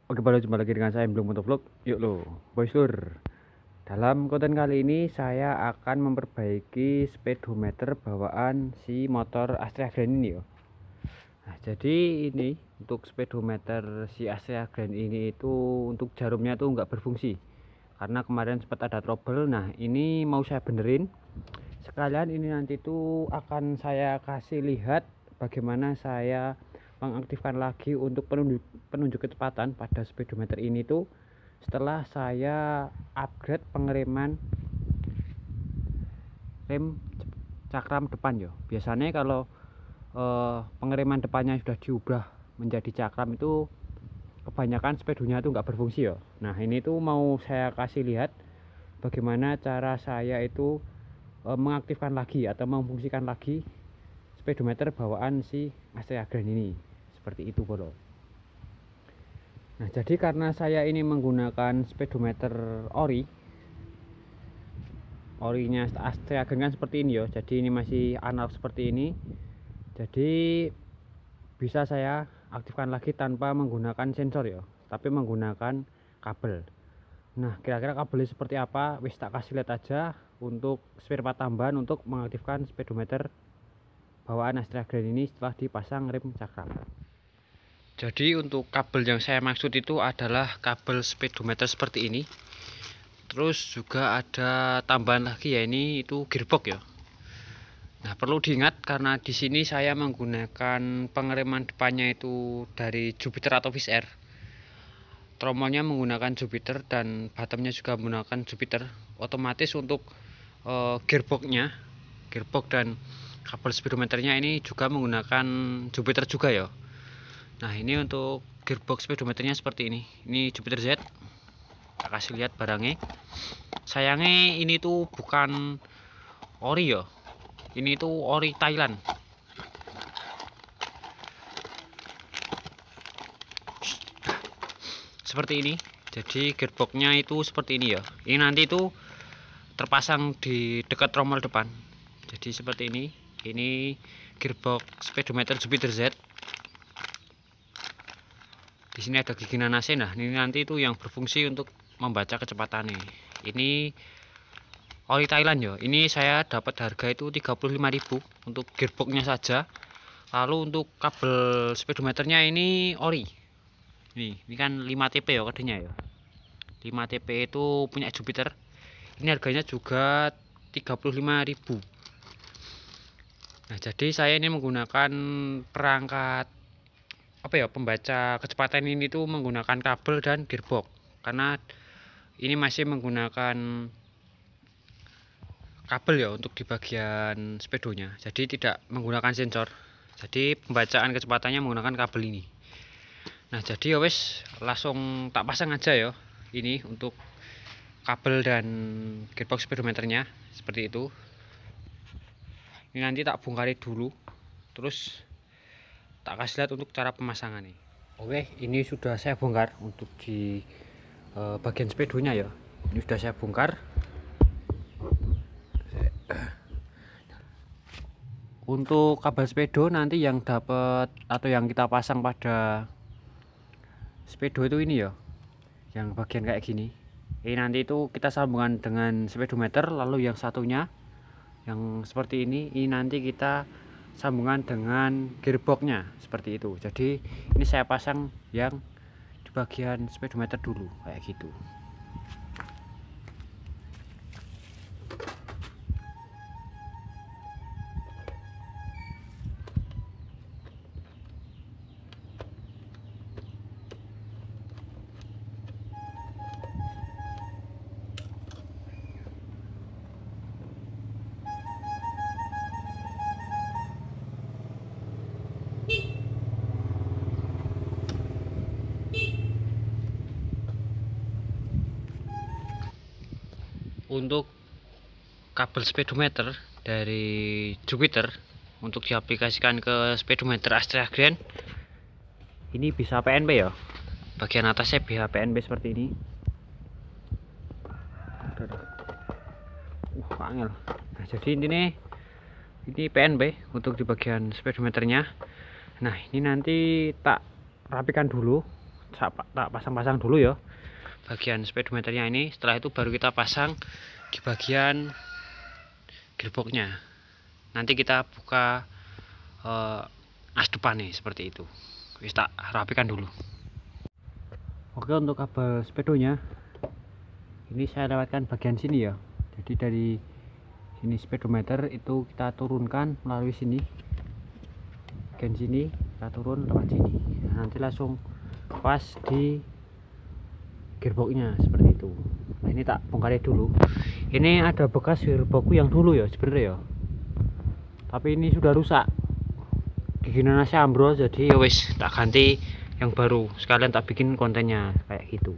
Oke, baru jumpa lagi dengan saya Belum Motovlog. Yuk lo, boys lur. Dalam konten kali ini saya akan memperbaiki speedometer bawaan si motor Astrea Grand ini yo. Nah, jadi ini untuk speedometer si Astrea Grand ini itu untuk jarumnya tuh nggak berfungsi karena kemarin sempat ada trouble. Nah, ini mau saya benerin. Sekalian ini nanti tuh akan saya kasih lihat bagaimana saya mengaktifkan lagi untuk penunjuk kecepatan pada speedometer ini tuh setelah saya upgrade pengereman rem cakram depan yo. Biasanya kalau pengereman depannya sudah diubah menjadi cakram itu kebanyakan speedonya tuh nggak berfungsi yo. Nah, ini tuh mau saya kasih lihat bagaimana cara saya itu mengaktifkan lagi atau memfungsikan lagi speedometer bawaan si Astrea Grand ini. Seperti itu bro. Nah, jadi karena saya ini menggunakan speedometer orinya Astrea Grand kan seperti ini ya. Jadi ini masih analog seperti ini. Jadi bisa saya aktifkan lagi tanpa menggunakan sensor ya, tapi menggunakan kabel. Nah, kira-kira kabelnya seperti apa? Wis tak kasih lihat aja untuk spare part tambahan untuk mengaktifkan speedometer bawaan Astrea Grand ini setelah dipasang rem cakram. Jadi untuk kabel yang saya maksud itu adalah kabel speedometer seperti ini. Terus juga ada tambahan lagi ya, ini itu gearbox ya. Nah, perlu diingat karena di sini saya menggunakan pengereman depannya itu dari Jupiter atau Wizz Air. Tromolnya menggunakan Jupiter dan bottomnya juga menggunakan Jupiter. Otomatis untuk gearbox dan kabel speedometernya ini juga menggunakan Jupiter juga ya. Nah, ini untuk gearbox speedometernya seperti ini. Ini Jupiter Z. Kita kasih lihat barangnya. Sayangnya ini tuh bukan ori ya. Ini tuh ori Thailand. Seperti ini. Jadi gearboxnya itu seperti ini ya. Ini nanti itu terpasang di dekat trommel depan. Jadi seperti ini. Ini gearbox speedometer Jupiter Z. Di sini ada gigi nanasnya. Nah, ini nanti itu yang berfungsi untuk membaca kecepatannya. Ini ori Thailand ya. Ini saya dapat harga itu 35.000 untuk gearboxnya saja. Lalu untuk kabel speedometernya ini ori. Ini kan 5TP ya kodenya ya. 5TP itu punya Jupiter. Ini harganya juga 35.000. Nah, jadi saya ini menggunakan perangkat pembaca kecepatan ini tuh menggunakan kabel dan gearbox karena ini masih menggunakan kabel ya untuk di bagian speedonya, jadi tidak menggunakan sensor. Jadi pembacaan kecepatannya menggunakan kabel ini. Nah, jadi ya wes langsung tak pasang aja ya ini untuk kabel dan gearbox speedometernya seperti itu. Ini nanti tak bongkari dulu terus tak kasih lihat untuk cara pemasangan nih. Oke, ini sudah saya bongkar untuk di bagian speedonya ya. Ini sudah saya bongkar. Untuk kabel speedo nanti yang dapat atau yang kita pasang pada speedo itu ini ya, yang bagian kayak gini. Ini nanti itu kita sambungan dengan speedometer, lalu yang satunya yang seperti ini nanti kita sambungan dengan gearboxnya seperti itu. Jadi ini saya pasang yang di bagian speedometer dulu kayak gitu. Untuk kabel speedometer dari Jupiter untuk diaplikasikan ke speedometer Astrea Grand ini bisa PNP ya, bagian atasnya bisa PNP seperti ini. Angel. Nah, jadi ini PNP untuk di bagian speedometernya. Nah, ini nanti tak rapikan dulu tak pasang-pasang dulu ya bagian speedometernya ini. Setelah itu baru kita pasang di bagian gearboxnya. Nanti kita buka as depan nih seperti itu. Wis tak rapikan dulu. Oke, untuk kabel speedonya ini saya lewatkan bagian sini ya. Jadi dari sini speedometer itu kita turunkan melalui sini, bagian sini kita turun lewat sini. Nah, nanti langsung pas di gearboxnya seperti itu. Nah, ini tak bongkar dulu. Ini ada bekas gearboxku yang dulu ya sebenarnya ya, tapi ini sudah rusak, gigi nanasnya ambrol, jadi ya wis tak ganti yang baru, sekalian tak bikin kontennya kayak gitu.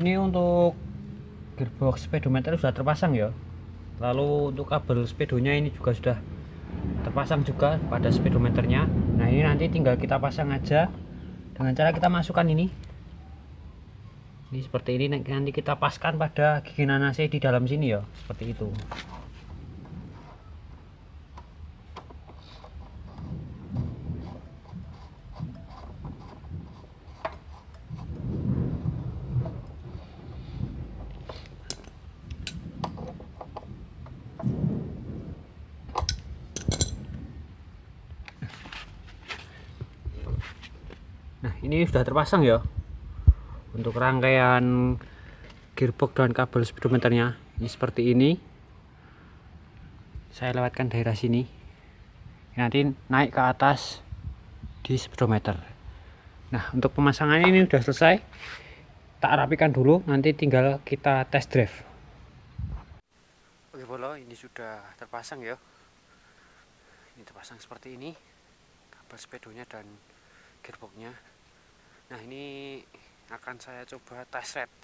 Ini untuk gearbox speedometer sudah terpasang ya. Lalu untuk kabel speedonya ini juga sudah terpasang juga pada speedometernya. Nah, ini nanti tinggal kita pasang aja dengan cara kita masukkan ini seperti ini. Nanti kita paskan pada gigi nanasnya di dalam sini ya, seperti itu. Nah, ini sudah terpasang ya untuk rangkaian gearbox dan kabel speedometernya. Ini seperti ini. Saya lewatkan daerah sini, nanti naik ke atas di speedometer. Nah, untuk pemasangan ini sudah selesai, tak rapikan dulu, nanti tinggal kita test drive. Oke bolo, ini sudah terpasang ya. Ini terpasang seperti ini kabel speedonya dan gearboxnya. Nah, ini akan saya coba test ride.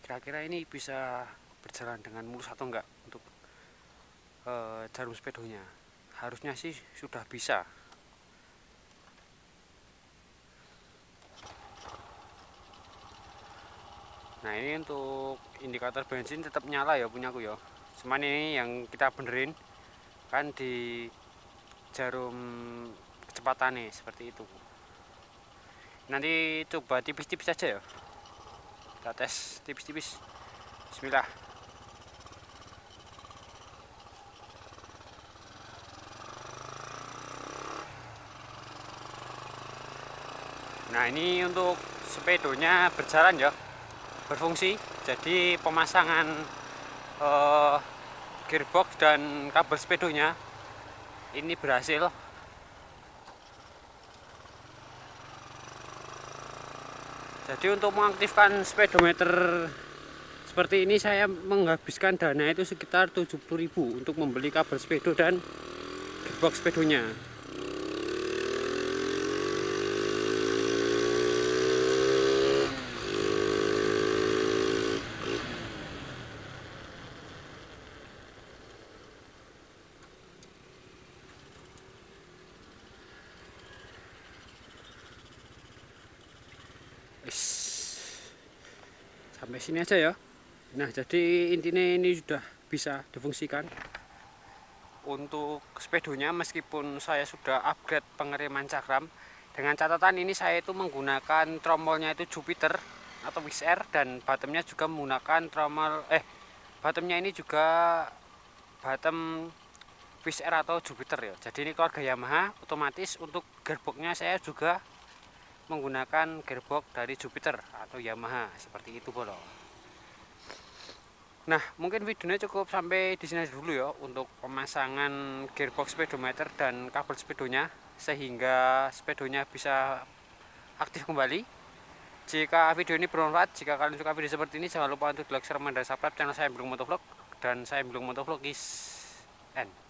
Kira-kira ini bisa berjalan dengan mulus atau enggak untuk jarum speedonya. Harusnya sih sudah bisa. Nah, ini untuk indikator bensin tetap nyala ya punyaku ya. Cuman ini yang kita benerin kan di jarum kecepatannya seperti itu. Nanti coba tipis-tipis saja ya. Kita tes tipis-tipis. Bismillah. Nah, ini untuk sepedonya berjalan ya, berfungsi. Jadi pemasangan gearbox dan kabel sepedonya ini berhasil. Jadi untuk mengaktifkan speedometer seperti ini saya menghabiskan dana itu sekitar 70.000 untuk membeli kabel speedo dan gearbox speedonya. Sampai sini aja ya. Nah, jadi intinya ini sudah bisa difungsikan untuk speedonya, meskipun saya sudah upgrade pengereman cakram. Dengan catatan ini saya itu menggunakan tromolnya itu Jupiter atau Wizz Air, dan bottomnya juga menggunakan bottomnya ini juga bottom Wizz Air atau Jupiter ya. Jadi ini keluarga Yamaha. Otomatis untuk gearboxnya saya juga menggunakan gearbox dari Jupiter atau Yamaha, seperti itu bro. Nah, mungkin videonya cukup sampai di sini dulu ya untuk pemasangan gearbox speedometer dan kabel speedonya, sehingga speedonya bisa aktif kembali. Jika video ini bermanfaat, jika kalian suka video seperti ini, jangan lupa untuk like, share, dan subscribe channel saya Emblung Motovlog, dan saya Emblung Motovlog is end.